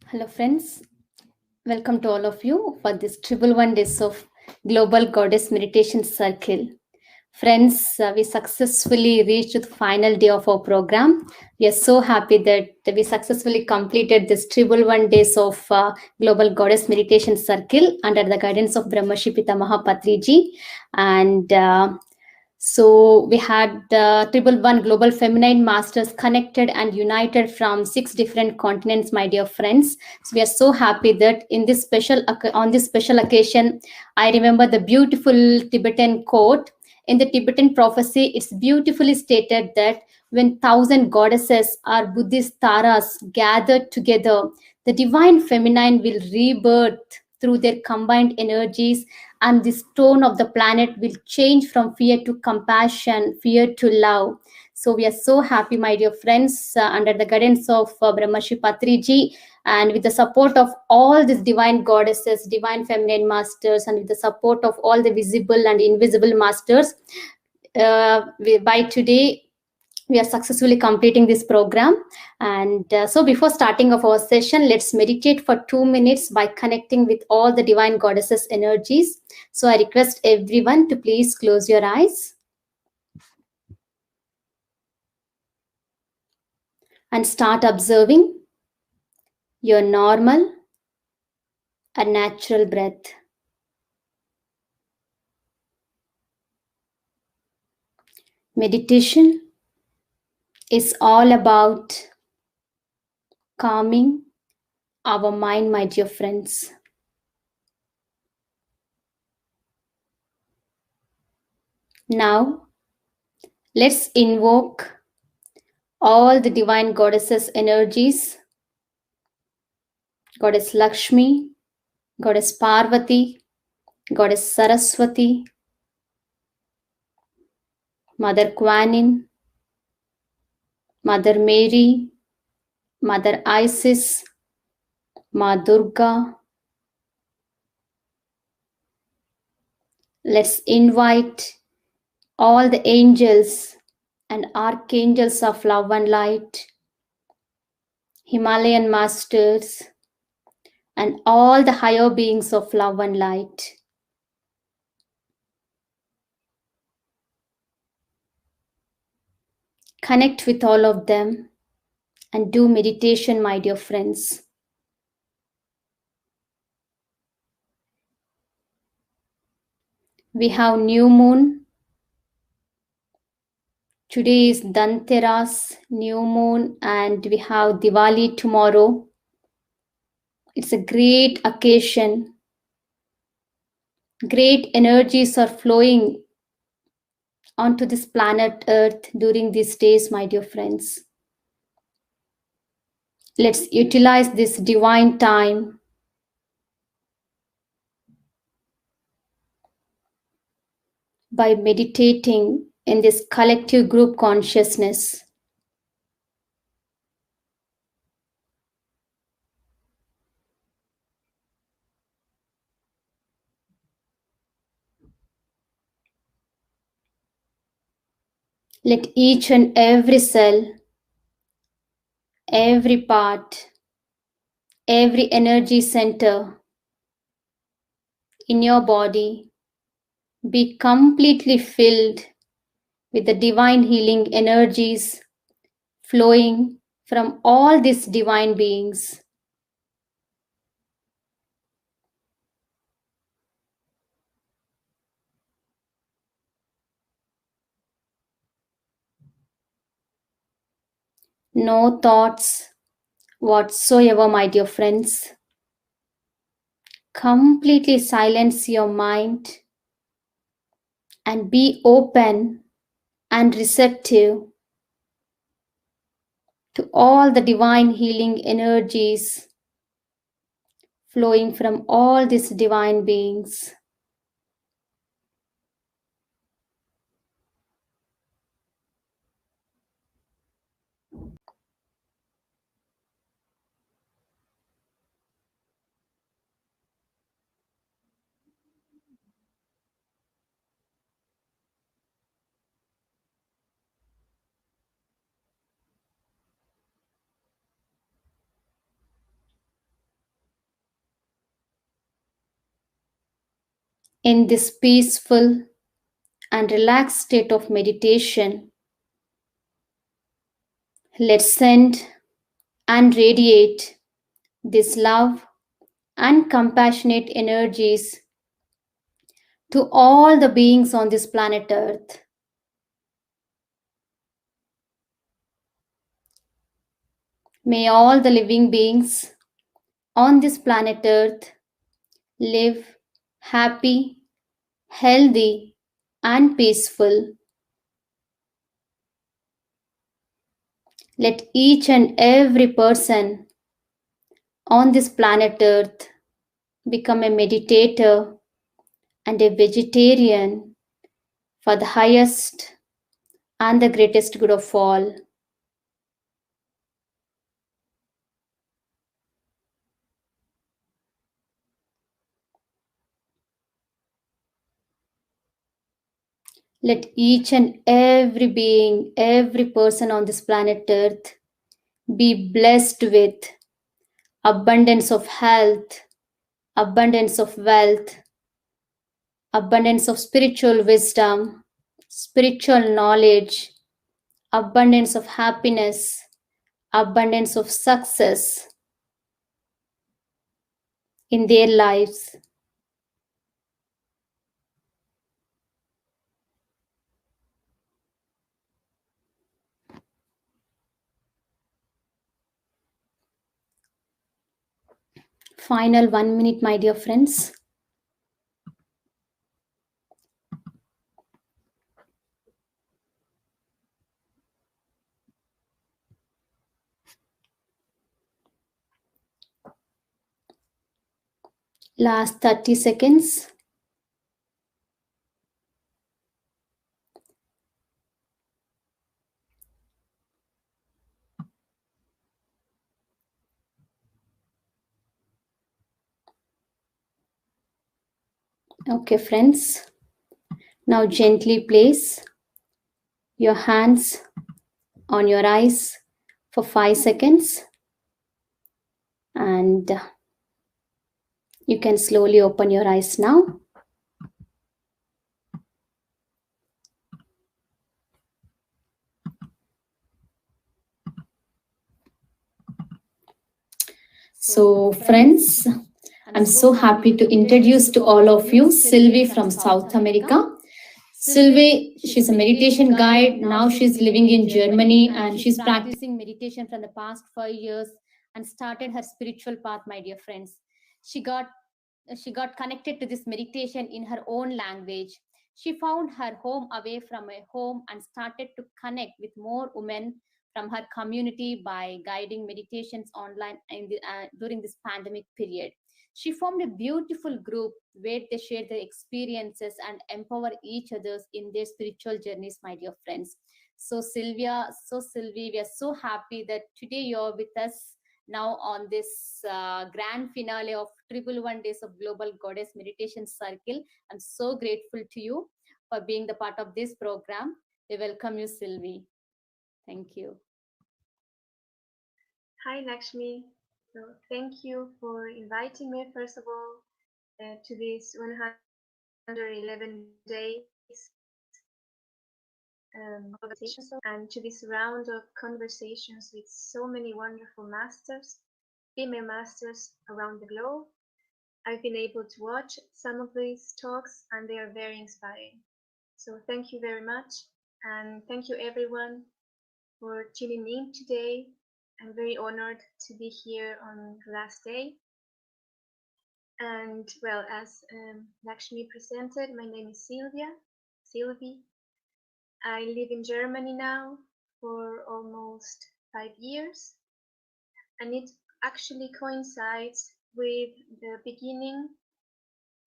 Hello, friends. Welcome to all of you for this triple 1 days of Global Goddess Meditation Circle. Friends, we successfully reached the final day of our program. We are so happy that we successfully completed this triple 1 days of Global Goddess Meditation Circle under the guidance of Brahmarshi Pitamaha Patriji. And so we had triple one global feminine masters connected and united from 6 different continents, my dear friends. So we are so happy that on this special occasion, I remember the beautiful Tibetan quote. In the Tibetan prophecy, it's beautifully stated that when 1,000 goddesses or Buddhist taras gathered together, the divine feminine will rebirth through their combined energies, and the tone of the planet will change from fear to compassion, fear to love. So we are so happy, my dear friends, under the guidance of Brahmarshi Patriji, and with the support of all these divine goddesses, divine feminine masters, and with the support of all the visible and invisible masters, by today we are successfully completing this program. And so before starting of our session, let's meditate for 2 minutes by connecting with all the divine goddesses energies. So I request everyone to please close your eyes and start observing your normal and natural breath. Meditation is all about calming our mind, my dear friends. Now, let's invoke all the divine goddesses energies: Goddess Lakshmi, Goddess Parvati, Goddess Saraswati, Mother Kuan Yin, Mother Mary, Mother Isis, Ma Durga. Let's invite all the angels and archangels of love and light, Himalayan masters, and all the higher beings of love and light. Connect with all of them and do meditation, my dear friends. We have new moon. Today is Dhanteras, new moon, and we have Diwali tomorrow. It's a great occasion. Great energies are flowing onto this planet Earth during these days, my dear friends. Let's utilize this divine time by meditating in this collective group consciousness. Let each and every cell, every part, every energy center in your body be completely filled with the divine healing energies flowing from all these divine beings. No thoughts whatsoever, my dear friends. Completely silence your mind and be open and receptive to all the divine healing energies flowing from all these divine beings. In this peaceful and relaxed state of meditation, let's send and radiate this love and compassionate energies to all the beings on this planet Earth. May all the living beings on this planet Earth live happy, healthy, and peaceful. Let each and every person on this planet Earth become a meditator and a vegetarian for the highest and the greatest good of all. Let each and every being, every person on this planet Earth be blessed with abundance of health, abundance of wealth, abundance of spiritual wisdom, spiritual knowledge, abundance of happiness, abundance of success in their lives. Final 1 minute, my dear friends. Last 30 seconds. Okay, friends. Now gently place your hands on your eyes for 5 seconds, and you can slowly open your eyes now. So, friends, I'm so happy to introduce to all of you Sylvie from South America. Sylvie, she's a meditation guide. Now she's living in Germany and she's practicing meditation from the past 5 years and started her spiritual path, my dear friends. She got connected to this meditation in her own language. She found her home away from a home and started to connect with more women from her community by guiding meditations online during this pandemic period. She formed a beautiful group where they share their experiences and empower each others in their spiritual journeys, my dear friends. Sylvie, we are so happy that today you're with us now on this grand finale of triple 1 days of Global Goddess Meditation Circle. I'm so grateful to you for being the part of this program. We welcome you, Sylvie. Thank you. Hi, Lakshmi. So thank you for inviting me, first of all, to this 111 days meditation and to this round of conversations with so many wonderful masters, female masters around the globe. I've been able to watch some of these talks and they are very inspiring. So thank you very much. And thank you everyone for tuning in today. I'm very honored to be here on the last day. And well, as Lakshmi presented, my name is Sylvie. I live in Germany now for almost 5 years, and it actually coincides with the beginning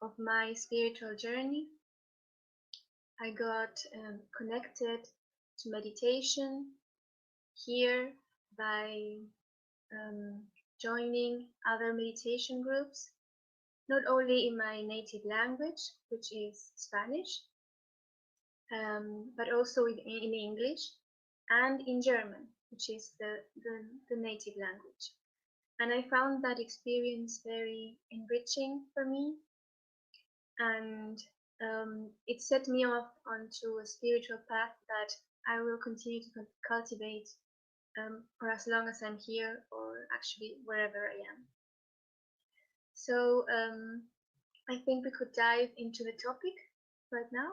of my spiritual journey. I got connected to meditation here by joining other meditation groups, not only in my native language, which is Spanish, but also in English and in German, which is the native language. And I found that experience very enriching for me and it set me off onto a spiritual path that I will continue to cultivate for as long as I'm here, or actually wherever I am. So I think we could dive into the topic right now.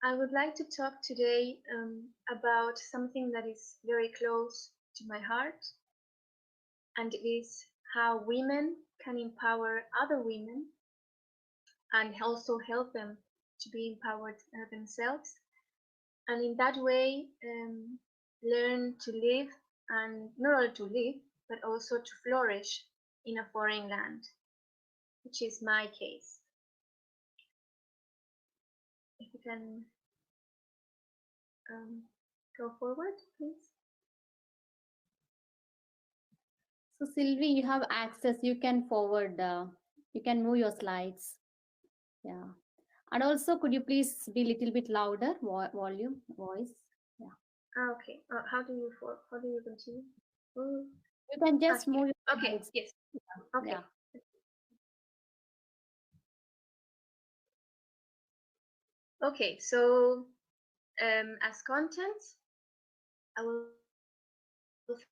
I would like to talk today about something that is very close to my heart, and it is how women can empower other women and also help them to be empowered themselves, and in that way learn to live, and not only to live but also to flourish in a foreign land, which is my case. If you can go forward, please. So Sylvie, you have access. You can forward. You can move your slides. Yeah. And also, could you please be a little bit louder, volume, voice? Yeah. Okay. How do you continue? You can just Here. move your Okay. slides. Yes. Okay. Yeah. Okay. So as content, I will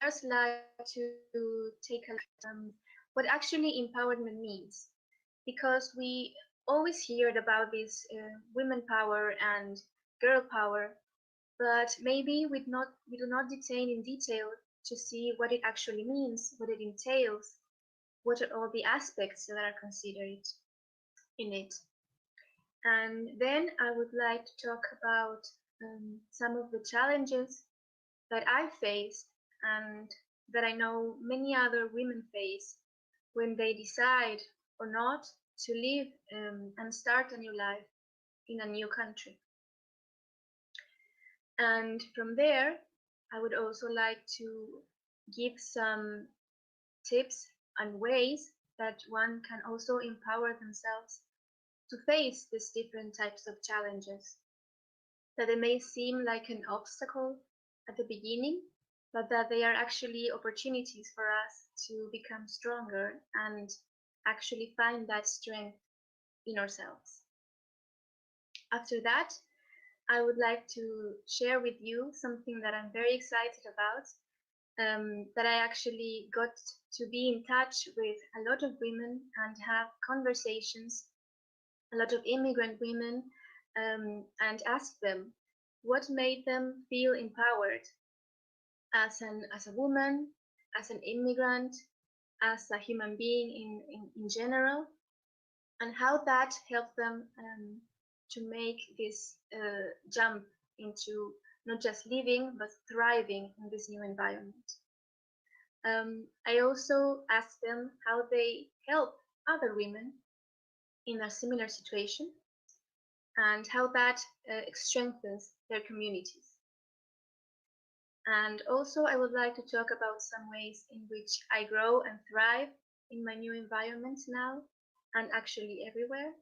first like to take a look at what actually empowerment means, because we always heard about this women power and girl power, but maybe we do not detain in detail to see what it actually means, what it entails, what are all the aspects that are considered in it. And then I would like to talk about some of the challenges that I faced and that I know many other women face when they decide or not to live and start a new life in a new country. And from there, I would also like to give some tips and ways that one can also empower themselves to face these different types of challenges, that they may seem like an obstacle at the beginning, but that they are actually opportunities for us to become stronger and actually find that strength in ourselves. After that, I would like to share with you something that I'm very excited about, that I actually got to be in touch with a lot of women and have conversations, a lot of immigrant women, and ask them what made them feel empowered as a woman, as an immigrant, as a human being in general, and how that helped them to make this jump into not just living but thriving in this new environment. I also asked them how they help other women in a similar situation and how that strengthens their communities. And also I would like to talk about some ways in which I grow and thrive in my new environment now and actually everywhere.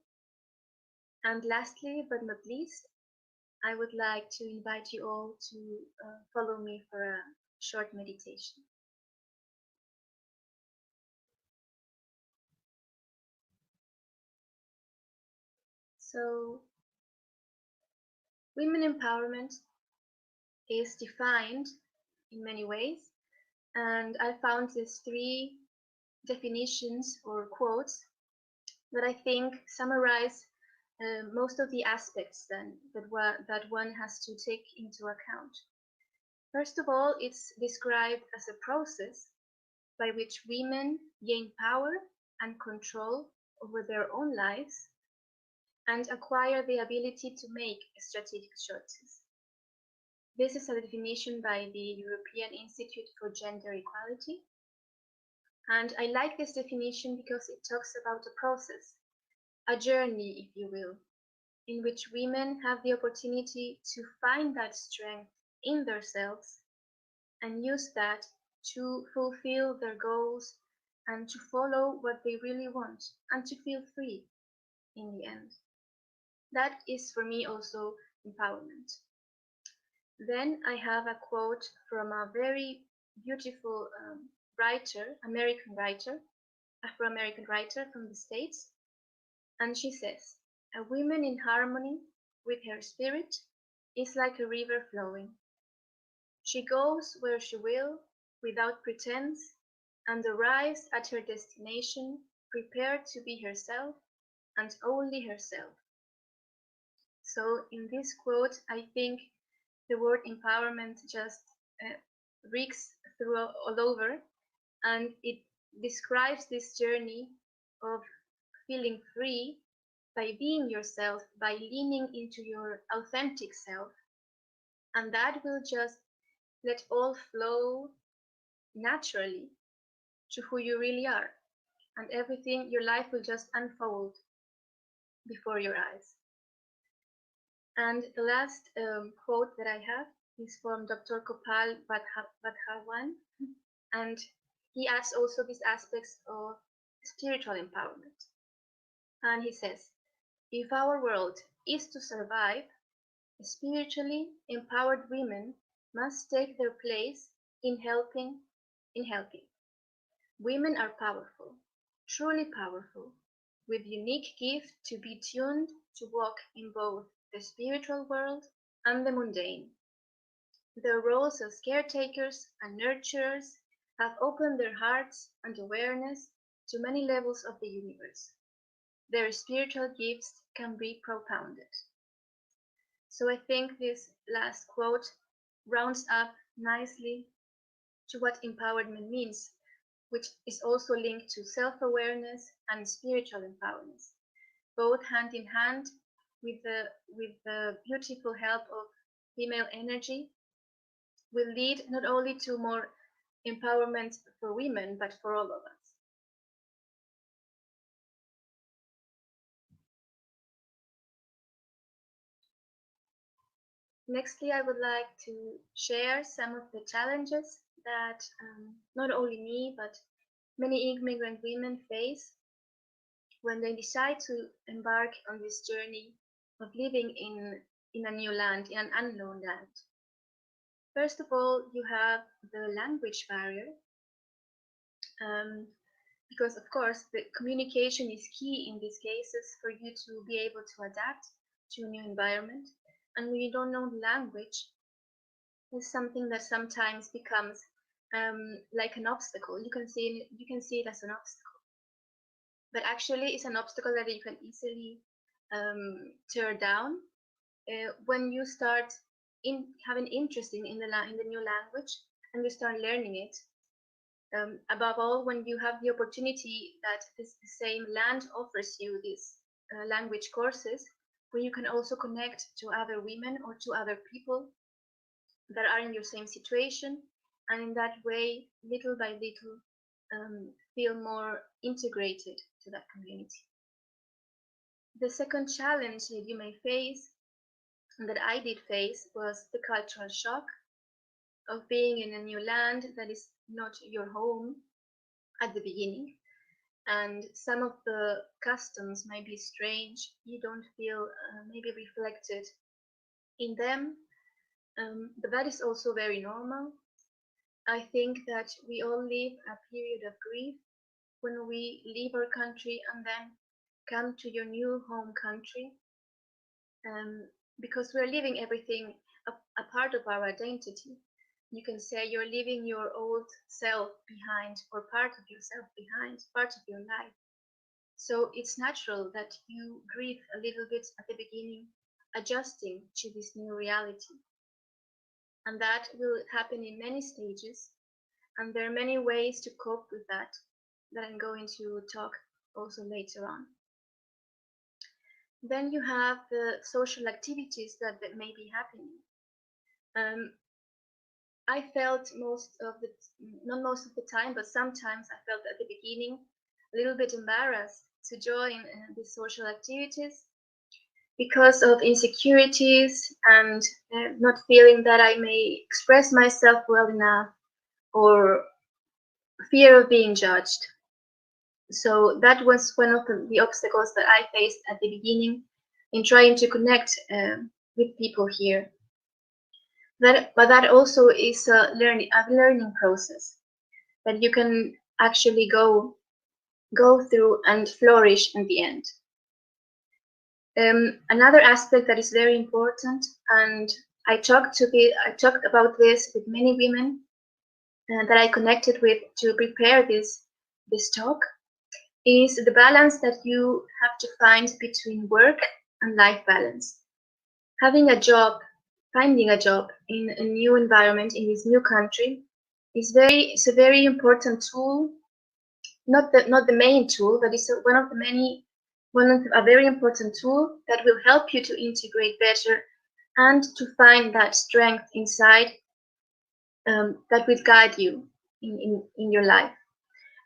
And lastly, but not least, I would like to invite you all to follow me for a short meditation. So, women empowerment is defined in many ways, and I found these three definitions or quotes that I think summarize most of the aspects then that one has to take into account. First of all, it's described as a process by which women gain power and control over their own lives and acquire the ability to make strategic choices. This is a definition by the European Institute for Gender Equality. And I like this definition because it talks about a process, a journey, if you will, in which women have the opportunity to find that strength in themselves and use that to fulfill their goals and to follow what they really want and to feel free in the end. That is for me also empowerment. Then I have a quote from a very beautiful writer, American writer, Afro-American writer from the States. And she says, a woman in harmony with her spirit is like a river flowing. She goes where she will, without pretense, and arrives at her destination prepared to be herself and only herself. So in this quote, I think the word empowerment just reeks through all over, and it describes this journey of feeling free by being yourself, by leaning into your authentic self, and that will just let all flow naturally to who you really are, and everything, your life will just unfold before your eyes. And the last quote that I have is from Dr. Gopal Bharadwaja, and he adds also these aspects of spiritual empowerment. And he says, if our world is to survive, spiritually empowered women must take their place in helping. Women are powerful, truly powerful, with unique gift to be tuned to walk in both the spiritual world and the mundane. Their roles as caretakers and nurturers have opened their hearts and awareness to many levels of the universe. Their spiritual gifts can be propounded. So I think this last quote rounds up nicely to what empowerment means, which is also linked to self-awareness and spiritual empowerment, both hand in hand with the beautiful help of female energy, will lead not only to more empowerment for women, but for all of us. Nextly, I would like to share some of the challenges that not only me, but many immigrant women face when they decide to embark on this journey of living in a new land, in an unknown land. First of all, you have the language barrier, because of course the communication is key in these cases for you to be able to adapt to a new environment. And when you don't know the language, it's something that sometimes becomes like an obstacle. You can see it as an obstacle, but actually it's an obstacle that you can easily tear down when you start having interest in the new language and you start learning it. Above all, when you have the opportunity that the same land offers you these language courses, where you can also connect to other women or to other people that are in your same situation, and in that way, little by little, feel more integrated to that community. The second challenge that you may face, and that I did face, was the cultural shock of being in a new land that is not your home at the beginning, and some of the customs may be strange. You don't feel maybe reflected in them, but that is also very normal. I think that we all live a period of grief when we leave our country and then come to your new home country, because we're leaving everything, a part of our identity. You can say you're leaving your old self behind, or part of yourself behind, part of your life. So it's natural that you grieve a little bit at the beginning, adjusting to this new reality. And that will happen in many stages. And there are many ways to cope with that I'm going to talk also later on. Then you have the social activities that may be happening. I felt not most of the time, but sometimes I felt at the beginning a little bit embarrassed to join these social activities because of insecurities and not feeling that I may express myself well enough, or fear of being judged. So that was one of the obstacles that I faced at the beginning in trying to connect with people here. But that also is a learning process that you can actually go go through and flourish in the end. Another aspect that is very important, and I talked about this with many women that I connected with to prepare this talk, is the balance that you have to find between work and life balance. Having a job, finding a job in a new environment, in this new country, is a very important tool. Not the main tool, but it's a very important tool that will help you to integrate better and to find that strength inside that will guide you in your life.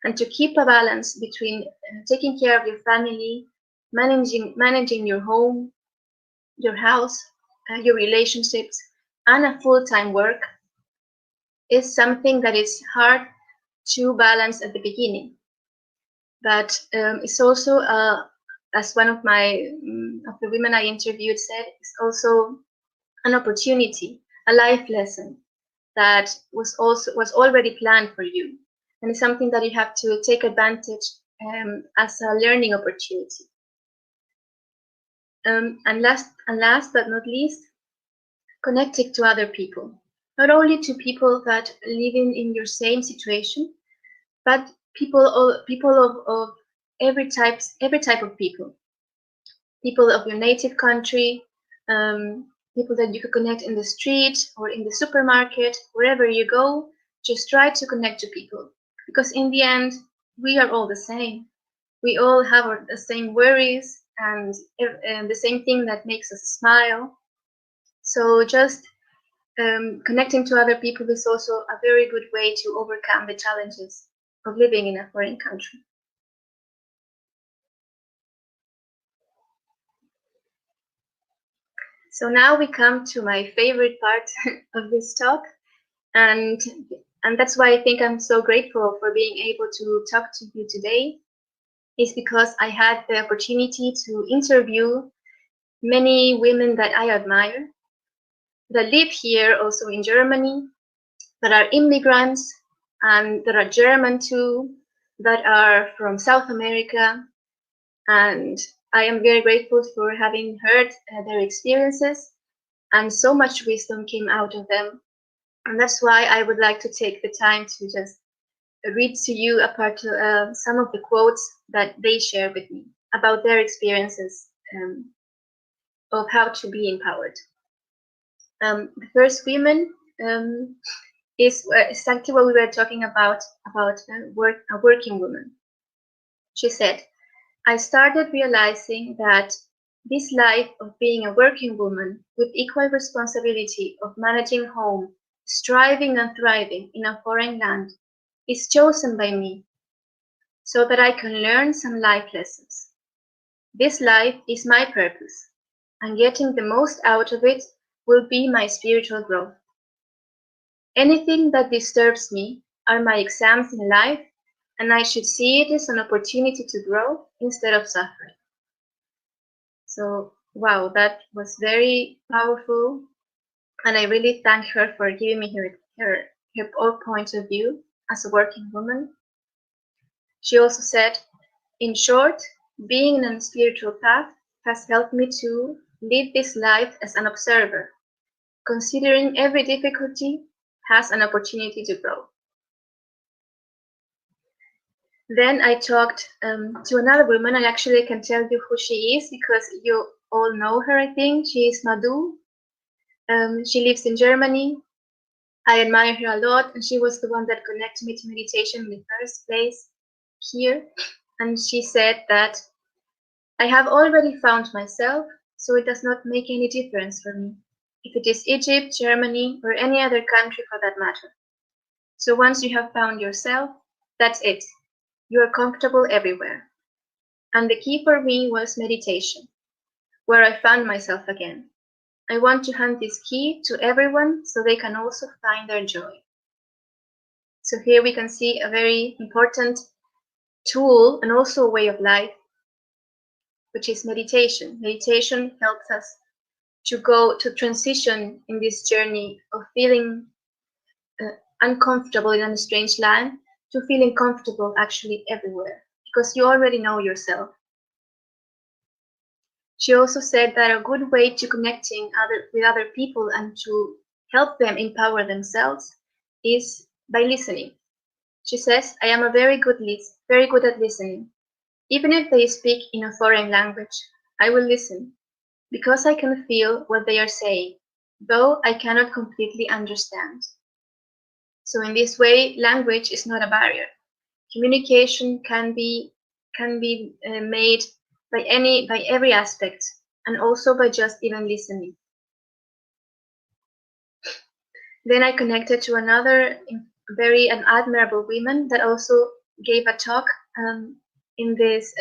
And to keep a balance between taking care of your family, managing your home, your house, your relationships, and a full-time work is something that is hard to balance at the beginning. But it's also, as one of the women I interviewed said, it's also an opportunity, a life lesson that was already planned for you, and it's something that you have to take advantage as a learning opportunity. And last but not least, connecting to other people, not only to people that live in your same situation, but people of every type of people of your native country, people that you could connect in the street or in the supermarket, wherever you go. Just try to connect to people, because in the end we are all the same. We all have the same worries and the same thing that makes us smile. So just connecting to other people is also a very good way to overcome the challenges of living in a foreign country. So now we come to my favorite part of this talk, and that's why I think I'm so grateful for being able to talk to you today, is because I had the opportunity to interview many women that I admire, that live here also in Germany, that are immigrants, and that are German too, that are from South America. And I am very grateful for having heard their experiences, and so much wisdom came out of them. And that's why I would like to take the time to just read to you some of the quotes that they share with me about their experiences of how to be empowered. The first woman is exactly what we were talking about a working woman. She said, I started realizing that this life of being a working woman with equal responsibility of managing home, striving and thriving in a foreign land, is chosen by me so that I can learn some life lessons. This life is my purpose, and getting the most out of it will be my spiritual growth. Anything that disturbs me are my exams in life, and I should see it as an opportunity to grow instead of suffering. So, wow, that was very powerful, and I really thank her for giving me her point of view as a working woman. She also said, in short, being on a spiritual path has helped me to live this life as an observer, considering every difficulty has an opportunity to grow. Then I talked to another woman. I actually can tell you who she is because you all know her, I think. She is Madhu. She lives in Germany. I admire her a lot, and she was the one that connected me to meditation in the first place here. And she said that I have already found myself, so it does not make any difference for me if it is Egypt, Germany, or any other country for that matter. So once you have found yourself, that's it. You are comfortable everywhere. And the key for me was meditation, where I found myself again. I want to hand this key to everyone so they can also find their joy. So here we can see a very important tool and also a way of life, which is meditation. Meditation helps us to transition in this journey of feeling uncomfortable in a strange land to feeling comfortable actually everywhere, because you already know yourself. She also said that a good way to connecting with other people and to help them empower themselves is by listening. She says, I am very good at listening. Even if they speak in a foreign language, I will listen, because I can feel what they are saying, though I cannot completely understand. So in this way, language is not a barrier. Communication can be made by every aspect, and also by just even listening. Then I connected to another very admirable woman that also gave a talk in this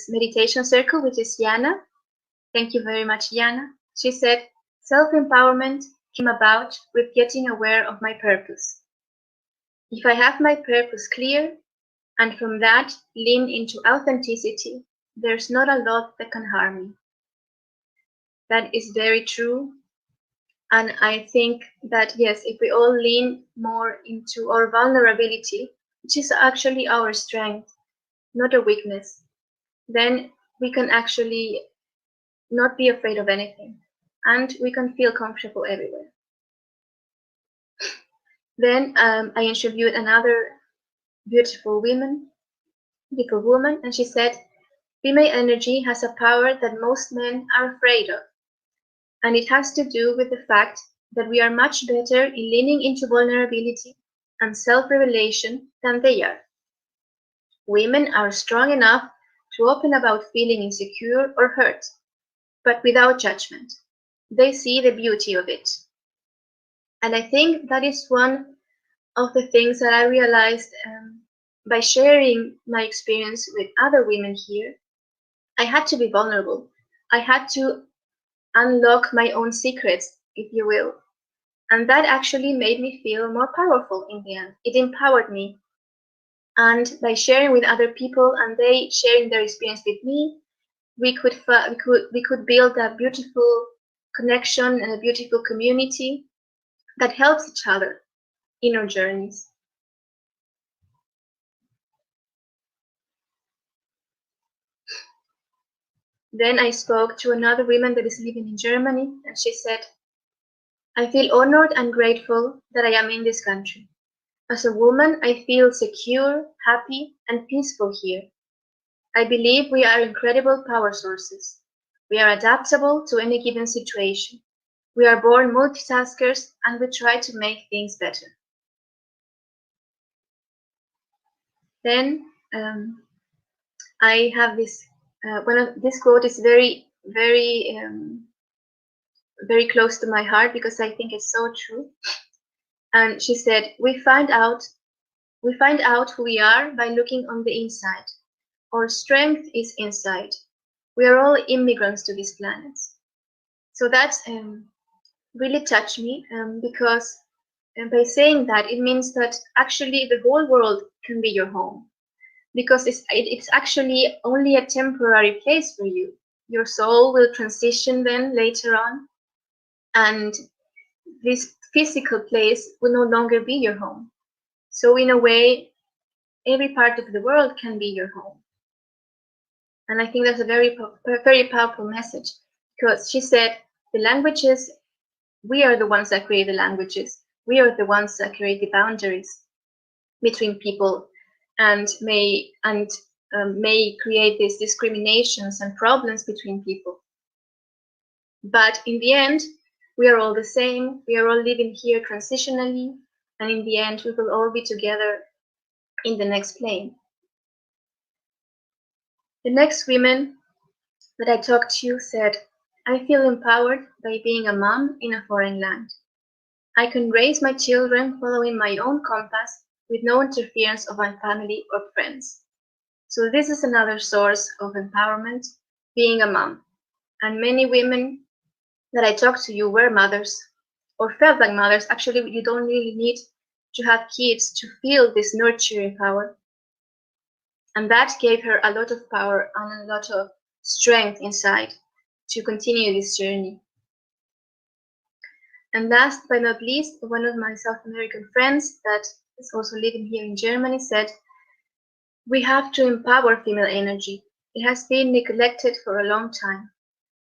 meditation circle, which is Yana. Thank you very much, Yana. She said, self-empowerment came about with getting aware of my purpose. If I have my purpose clear, and from that lean into authenticity, there's not a lot that can harm me. That is very true. And I think that, yes, if we all lean more into our vulnerability, which is actually our strength, not a weakness, then we can actually not be afraid of anything, and we can feel comfortable everywhere. Then I interviewed another beautiful woman, and she said, female energy has a power that most men are afraid of, and it has to do with the fact that we are much better in leaning into vulnerability and self-revelation than they are. Women are strong enough to open about feeling insecure or hurt, but without judgment. They see the beauty of it. And I think that is one of the things that I realized by sharing my experience with other women here. I had to be vulnerable. I had to unlock my own secrets, if you will. And that actually made me feel more powerful in the end. It empowered me. And by sharing with other people and they sharing their experience with me, we could build a beautiful connection and a beautiful community that helps each other in our journeys. Then I spoke to another woman that is living in Germany, and she said, I feel honored and grateful that I am in this country. As a woman, I feel secure, happy, and peaceful here. I believe we are incredible power sources. We are adaptable to any given situation. We are born multitaskers, and we try to make things better. Then I have this. This quote is very, very, very close to my heart because I think it's so true. And she said, "We find out who we are by looking on the inside. Our strength is inside. We are all immigrants to this planet." So that really touched me because by saying that, it means that actually the whole world can be your home, because it's actually only a temporary place for you. Your soul will transition then later on, and this physical place will no longer be your home. So in a way, every part of the world can be your home. And I think that's a very, very powerful message, because she said, the languages, we are the ones that create the languages. We are the ones that create the boundaries between people and may create these discriminations and problems between people. But in the end, we are all the same. We are all living here transitionally, and in the end, we will all be together in the next plane. The next women that I talked to said, I feel empowered by being a mom in a foreign land. I can raise my children following my own compass with no interference of my family or friends. So this is another source of empowerment, being a mom. And many women that I talked to you were mothers or felt like mothers. Actually, you don't really need to have kids to feel this nurturing power. And that gave her a lot of power and a lot of strength inside to continue this journey. And last but not least, one of my South American friends that is also living here in Germany said, We have to empower female energy. It has been neglected for a long time.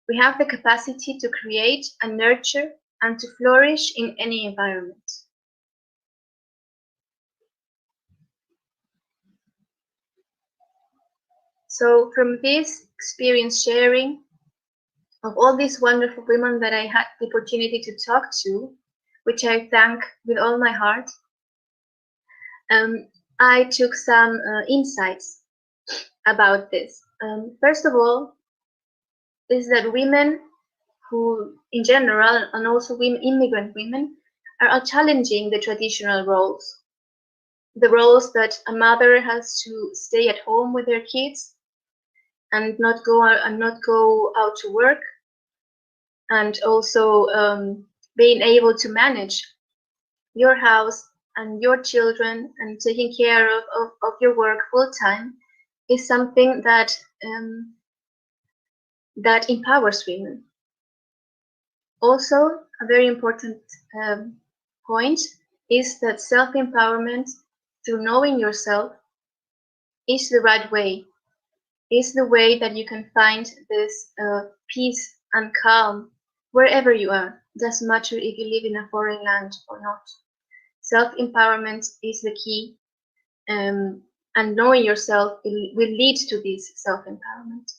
We have the capacity to create and nurture and to flourish in any environment. So from this experience sharing of all these wonderful women that I had the opportunity to talk to, which I thank with all my heart, I took some insights about this. First of all, is that women who, in general, and also women, immigrant women, are challenging the traditional roles. The roles that a mother has to stay at home with her kids and not go out to work, and also being able to manage your house and your children and taking care of your work full time is something that that empowers women. Also, a very important point is that self-empowerment through knowing yourself is the right way, is the way that you can find this peace and calm wherever you are. Doesn't matter if you live in a foreign land or not. Self-empowerment is the key, and knowing yourself will lead to this self-empowerment.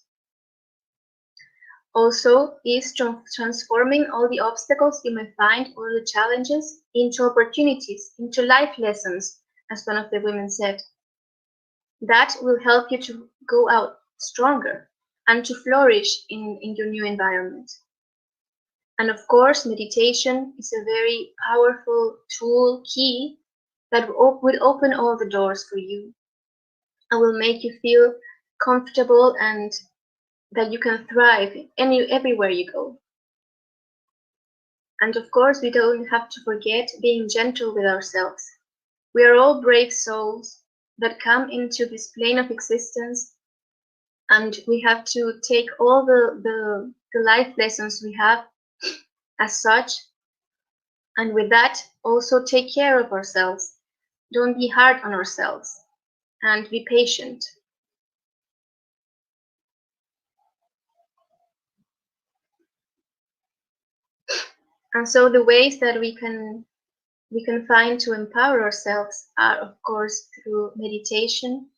Also is transforming all the obstacles you may find, all the challenges, into opportunities, into life lessons, as one of the women said. That will help you to go out stronger and to flourish in your new environment. And of course, meditation is a very powerful tool, key, that will open all the doors for you and will make you feel comfortable and that you can thrive everywhere you go. And of course, we don't have to forget being gentle with ourselves. We are all brave souls that come into this plane of existence, and we have to take all the life lessons we have as such, and with that also take care of ourselves. Don't be hard on ourselves and be patient. And so the ways that we can find to empower ourselves are, of course, through meditation,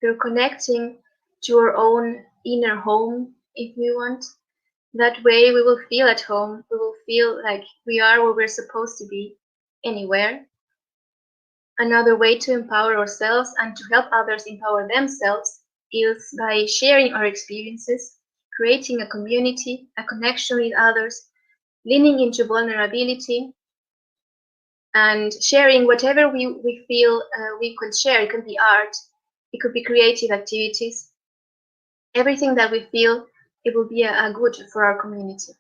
through connecting to our own inner home, if we want. That way we will feel at home, we will feel like we are where we're supposed to be, anywhere. Another way to empower ourselves and to help others empower themselves is by sharing our experiences, creating a community, a connection with others, leaning into vulnerability, and sharing whatever we feel we could share. It could be art, it could be creative activities, everything that we feel it will be a good for our community.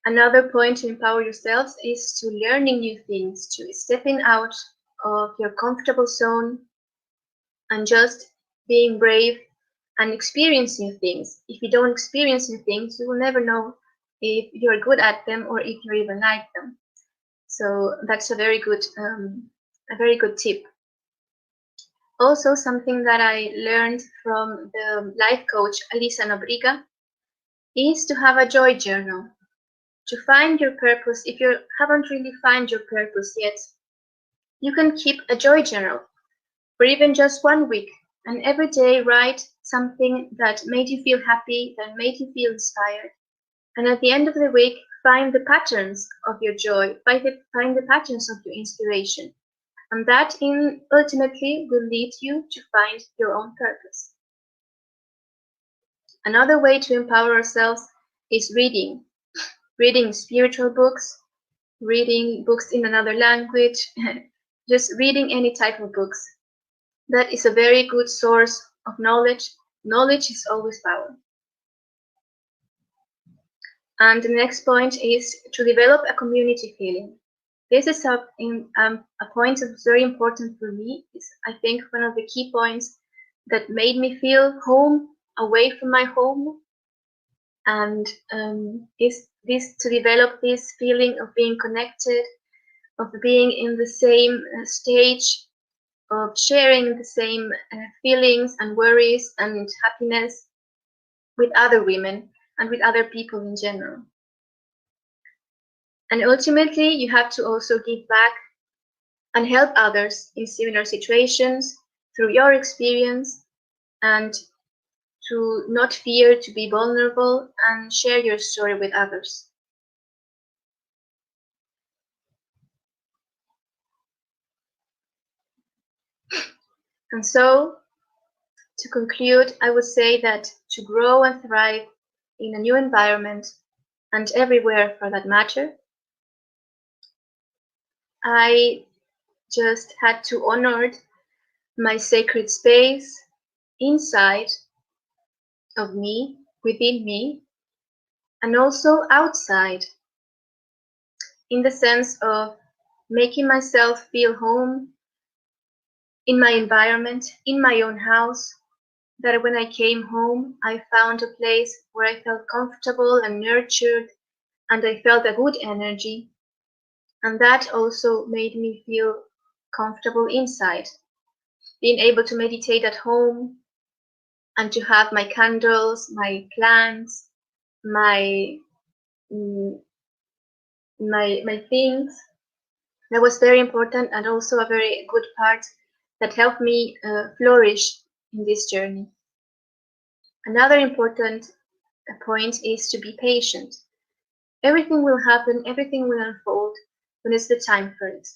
Another point to empower yourselves is to learning new things, to stepping out of your comfortable zone and just being brave and experience new things. If you don't experience new things, you will never know if you're good at them or if you even like them. So that's a very good tip. Also, something that I learned from the life coach Alisa Nobriga is to have a joy journal, to find your purpose. If you haven't really found your purpose yet, you can keep a joy journal for even just 1 week, and every day write something that made you feel happy, that made you feel inspired. And at the end of the week, find the patterns of your joy, find the patterns of your inspiration. And that ultimately will lead you to find your own purpose. Another way to empower ourselves is reading. Reading spiritual books, reading books in another language, just reading any type of books. That is a very good source of knowledge. Knowledge is always power. And the next point is to develop a community feeling. This is a point that's very important for me. It's, I think, one of the key points that made me feel home away from my home, and is this to develop this feeling of being connected, of being in the same stage of sharing the same feelings and worries and happiness with other women and with other people in general. And ultimately, you have to also give back and help others in similar situations through your experience, and to not fear to be vulnerable and share your story with others. And so, to conclude, I would say that to grow and thrive in a new environment, and everywhere for that matter, I just had to honor my sacred space inside of me, within me, and also outside, in the sense of making myself feel home in my environment, in my own house, that when I came home, I found a place where I felt comfortable and nurtured, and I felt a good energy. And that also made me feel comfortable inside, being able to meditate at home and to have my candles, my plants, my my things. That was very important, and also a very good part that helped me flourish in this journey. Another important point is to be patient. Everything will happen, everything will unfold when it's the time for it.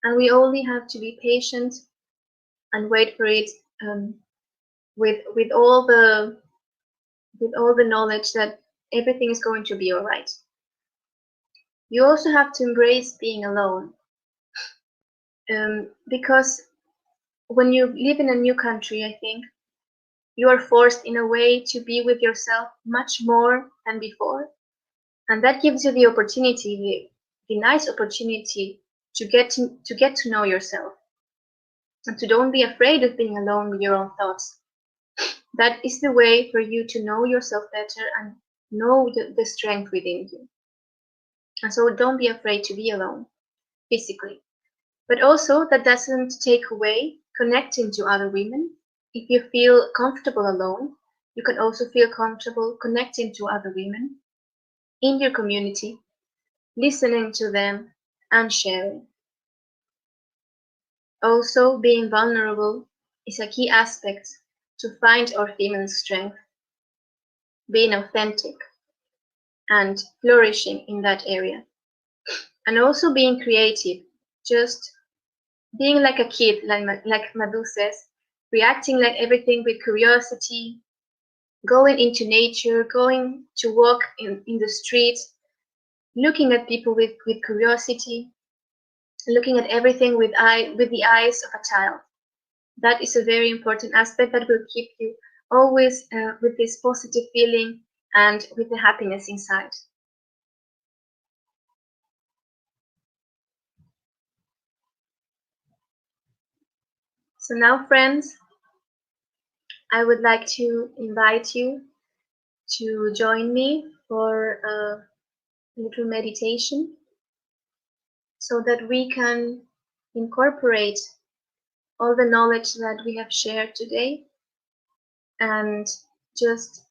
And we only have to be patient and wait for it, with all the knowledge that everything is going to be all right. You also have to embrace being alone, because when you live in a new country, I think you are forced in a way to be with yourself much more than before, and that gives you the opportunity, the nice opportunity to get to know yourself, and to don't be afraid of being alone with your own thoughts. That is the way for you to know yourself better and know the strength within you. And so don't be afraid to be alone physically. But also, that doesn't take away connecting to other women. If you feel comfortable alone, you can also feel comfortable connecting to other women in your community, listening to them and sharing. Also, being vulnerable is a key aspect to find our female strength, being authentic and flourishing in that area. And also being creative, just being like a kid, like Madhu says, reacting like everything with curiosity, going into nature, going to walk in the streets, looking at people with curiosity, looking at everything with the eyes of a child. That is a very important aspect that will keep you always with this positive feeling and with the happiness inside. So now, friends, I would like to invite you to join me for a little meditation, so that we can incorporate all the knowledge that we have shared today and just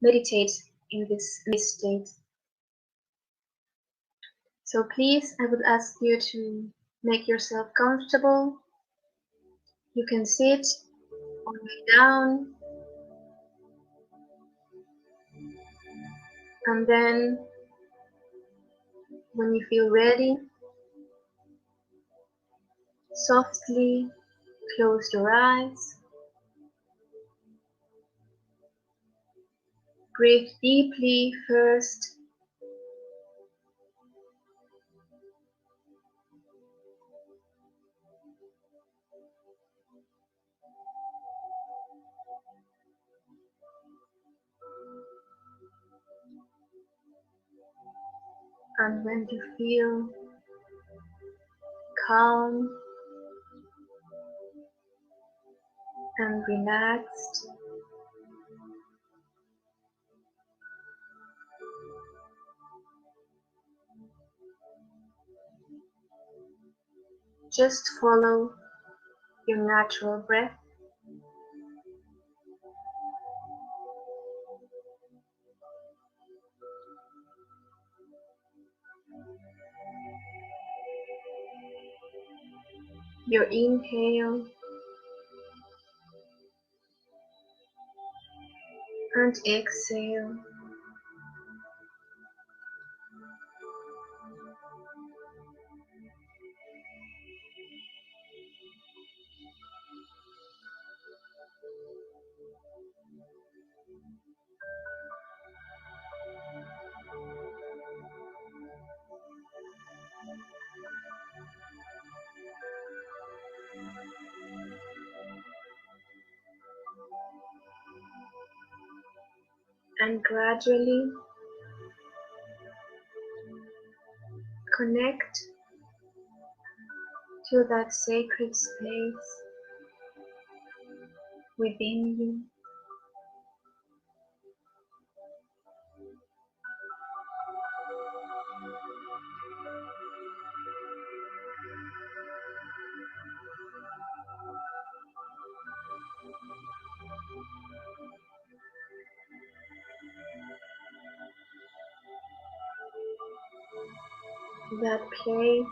meditate in this state. So please, I would ask you to make yourself comfortable. You can sit or lay down, and then when you feel ready, softly close your eyes. Breathe deeply first, and when you feel calm and relaxed, Just follow your natural breath. Your inhale and exhale. And gradually connect to that sacred space within you. That place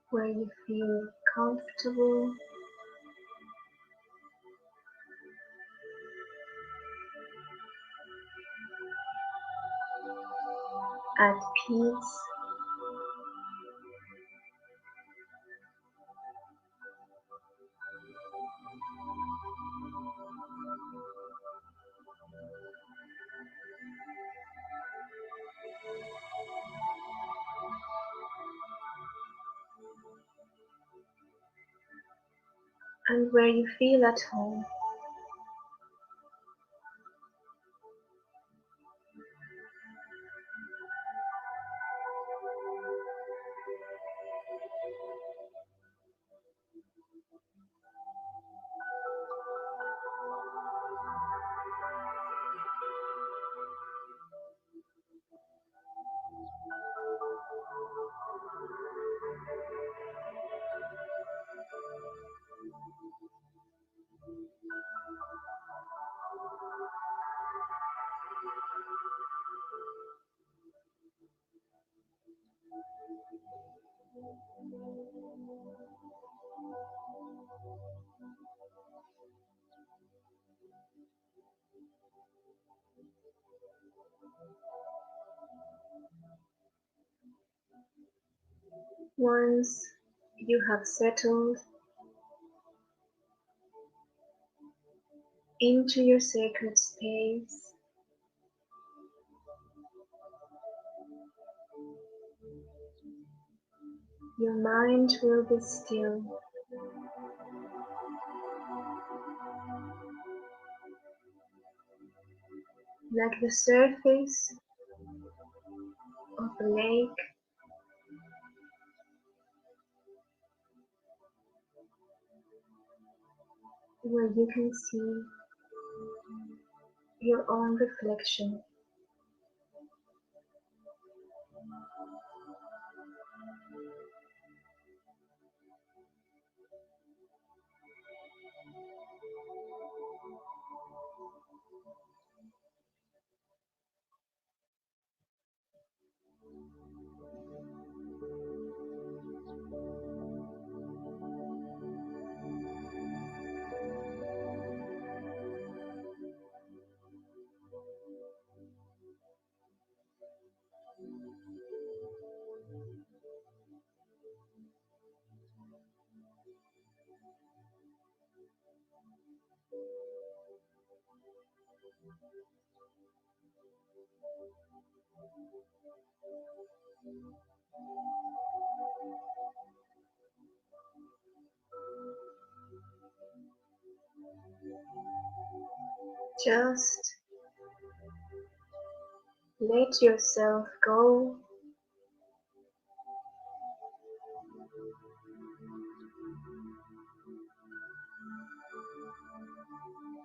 where you feel comfortable, at peace, and where you feel at home. Once you have settled into your sacred space, your mind will be still, like the surface of a lake, where you can see your own reflection. Just let yourself go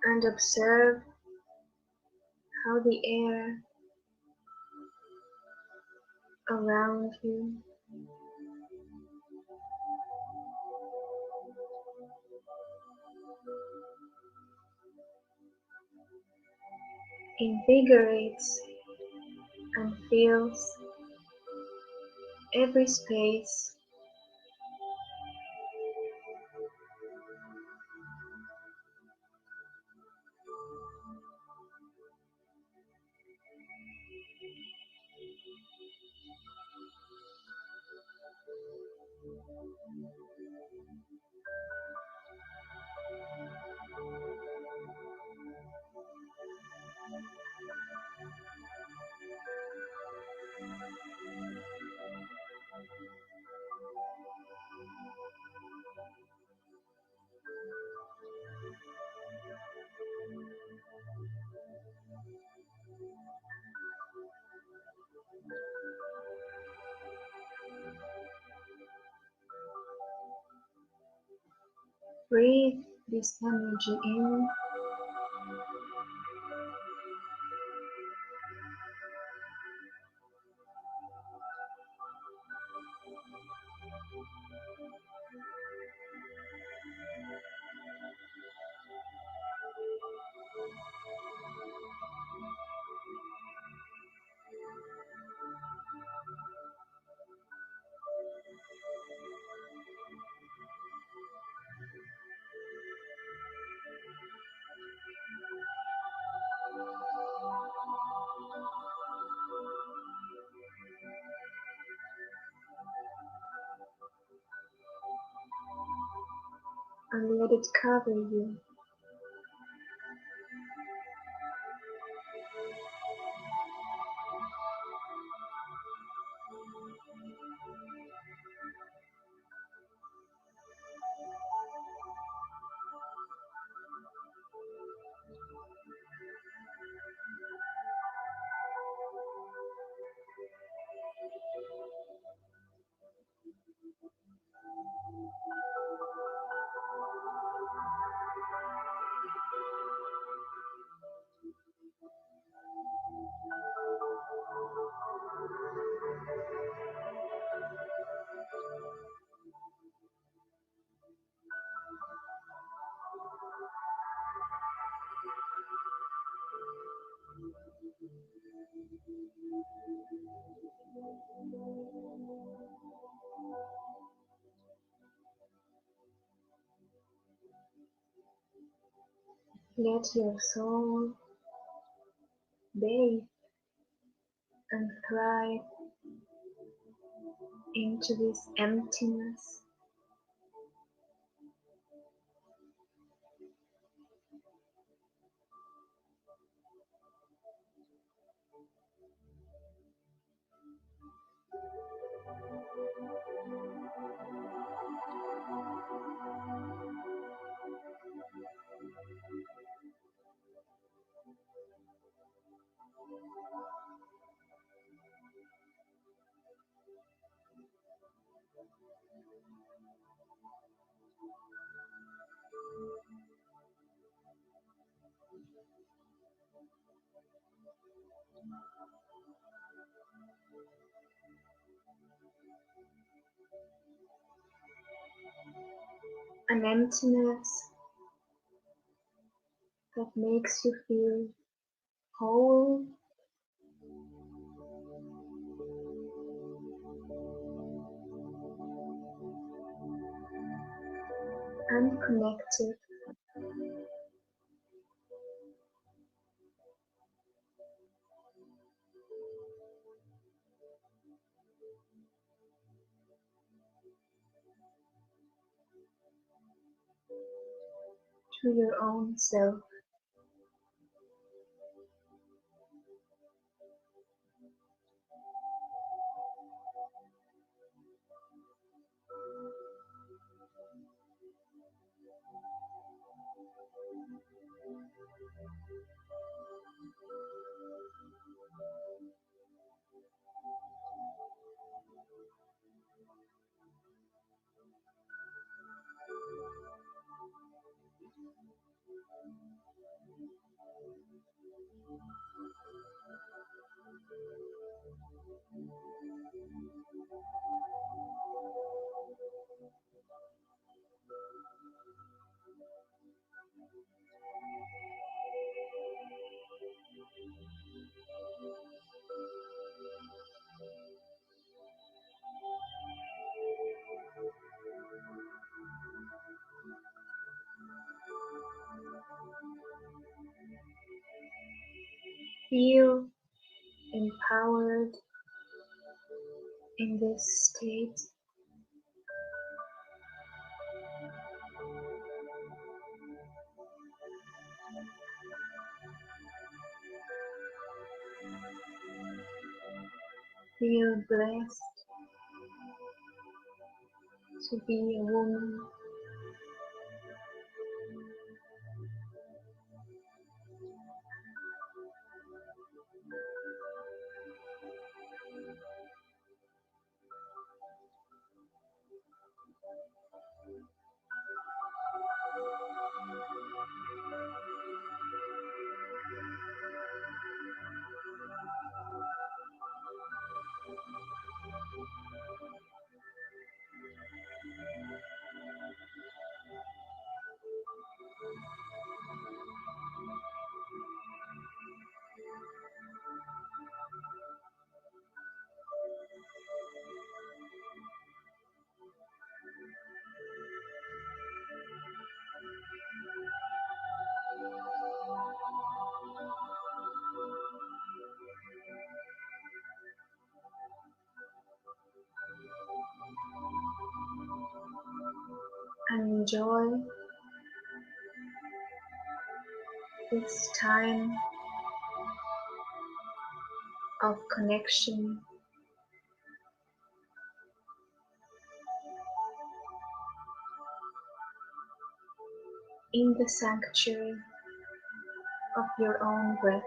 and observe how the air around you. Invigorates and fills every space. Breathe this energy in and let it cover you. Let your soul bathe and thrive into this emptiness. An emptiness that makes you feel whole and connected to your own self. feel empowered in this state. Feel blessed to be a woman. And enjoy this time of connection in the sanctuary of your own breath.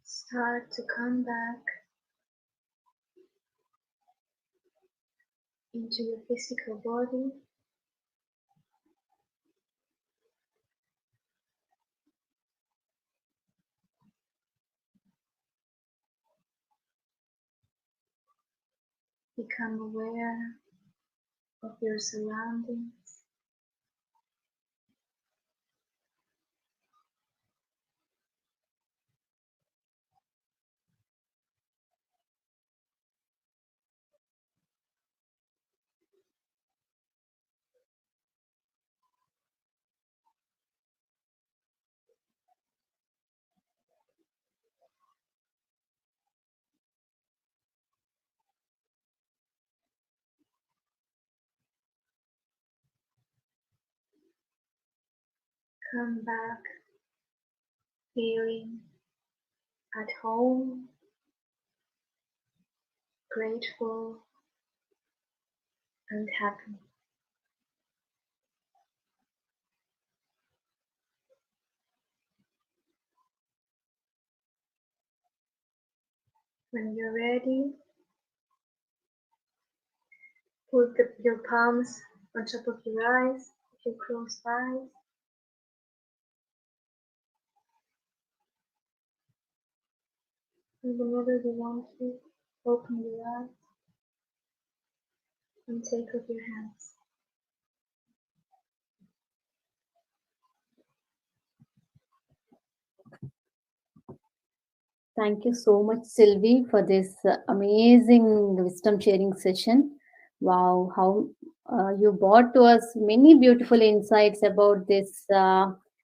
start to come back into your physical body. Become aware of your surroundings. Come back feeling at home, grateful and happy. When you're ready, put your palms on top of your eyes, if you close eyes. And whenever you want to, open your eyes and take off your hands. Thank you so much, Sylvie, for this amazing wisdom sharing session. Wow, how you brought to us many beautiful insights about this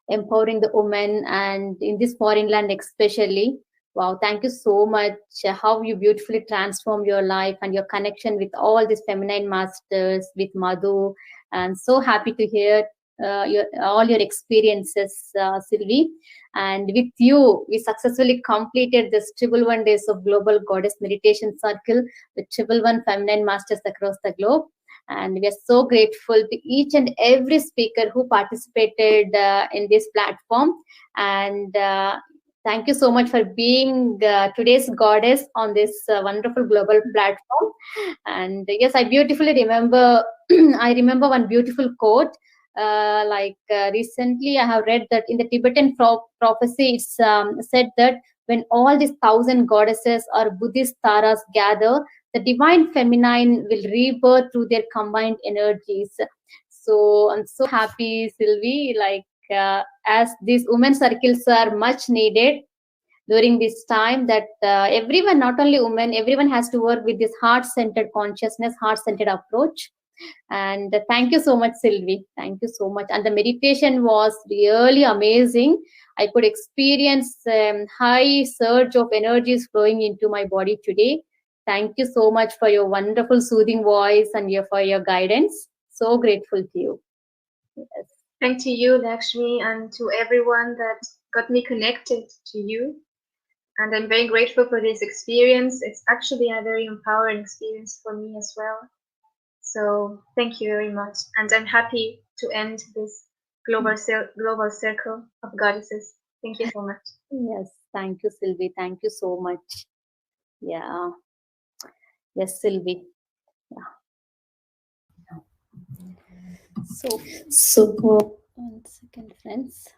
empowering the woman and in this foreign land, especially. Wow, thank you so much. How you beautifully transformed your life and your connection with all these feminine masters, with Madhu. And so happy to hear all your experiences, Sylvie. And with you, we successfully completed this triple one days of Global Goddess Meditation Circle with triple one feminine masters across the globe. And we are so grateful to each and every speaker who participated in this platform. And thank you so much for being today's goddess on this wonderful global platform. And yes, I beautifully remember, I remember one beautiful quote. Recently I have read that in the Tibetan prophecy it's said that when all these 1,000 goddesses or Buddhist taras gather, the divine feminine will rebirth through their combined energies. So I'm so happy, Sylvie, as these women circles are much needed during this time, that everyone, not only women, everyone has to work with this heart-centered consciousness, heart-centered approach. And thank you so much, Sylvie. Thank you so much. And the meditation was really amazing. I could experience high surge of energies flowing into my body today. Thank you so much for your wonderful soothing voice and for your guidance. So grateful to you. Yes. Thank to you, Lakshmi, and to everyone that got me connected to you. And I'm very grateful for this experience. It's actually a very empowering experience for me as well. So thank you very much. And I'm happy to end this global circle of goddesses. Thank you so much. Yes, thank you, Sylvie. Thank you so much. Yeah. Yes, Sylvie. Yeah. So, 1 second, friends.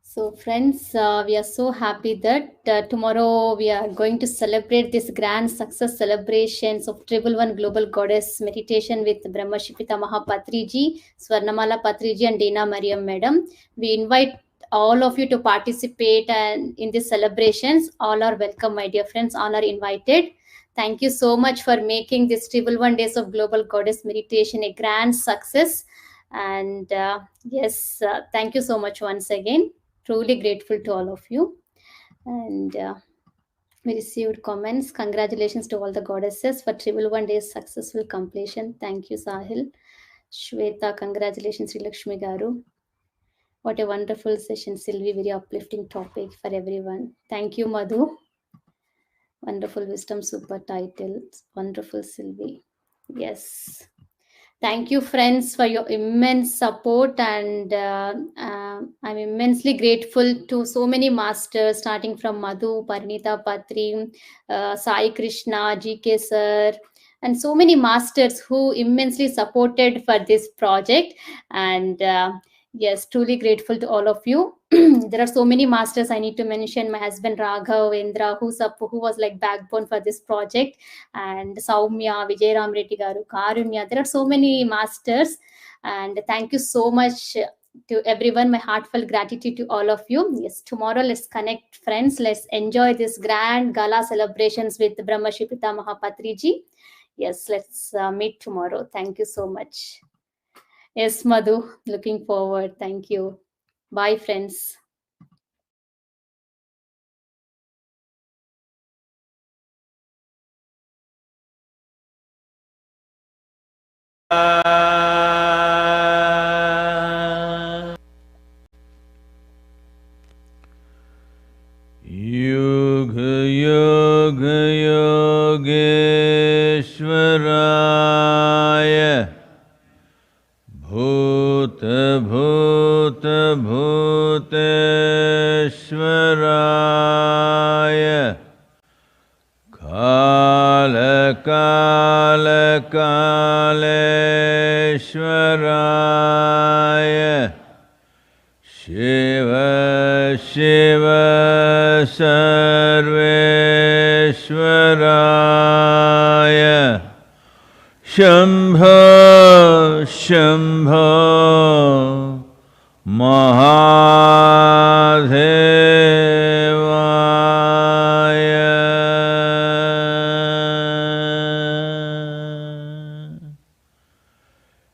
So, friends, we are so happy that tomorrow we are going to celebrate this grand success celebrations of Triple One Global Goddess Meditation with Brahma Shipitamaha Patriji, Swarnamala Patriji, and Dina Mariam Madam. We invite all of you to participate and in these celebrations. All are welcome, my dear friends. All are invited. Thank you so much for making this Triple One Days of Global Goddess Meditation a grand success. And yes, thank you so much once again. Truly grateful to all of you. And we received comments. Congratulations to all the goddesses for triple one day's successful completion. Thank you, Sahil. Shweta, congratulations, Sri Lakshmi Garu. What a wonderful session, Sylvie. Very uplifting topic for everyone. Thank you, Madhu. Wonderful wisdom, super titles. Wonderful, Sylvie. Yes. Thank you, friends, for your immense support, and I'm immensely grateful to so many masters, starting from Madhu, Parnita Patri, Sai Krishna, GK Sir, and so many masters who immensely supported for this project. And yes, truly grateful to all of you. There are so many masters I need to mention. My husband Raghav, Indra, who was like backbone for this project, and Saumya, Vijayaram Reddy Garu, Karunya. There are so many masters, and thank you so much to everyone. My heartfelt gratitude to all of you. Yes, tomorrow let's connect, friends. Let's enjoy this grand gala celebrations with Brahma Shipitamaha Patriji. Yes, let's meet tomorrow. Thank you so much. Yes, Madhu, looking forward. Thank you. Bye, friends. Yoga Yoga Yogeshwaraya Bhuta Bhuta Bhuteshwaraya Kala Kala Kaleshwaraya Shiva Shiva Sarveshwaraya Shambho Shambho Mahadevaya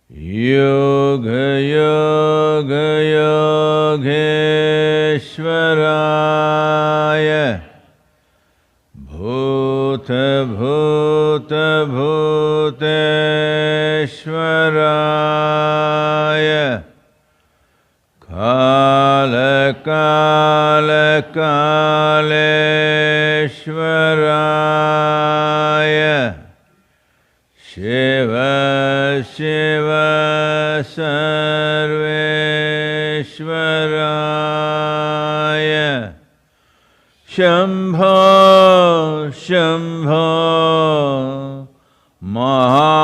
Yoga Yoga Yogeshwaraya Bhuta Bhuta Bhuteshwaraya Kala Kala Kaleshwaraya Shiva Shiva Sarveshwaraya Shambho Shambho Mahadevaya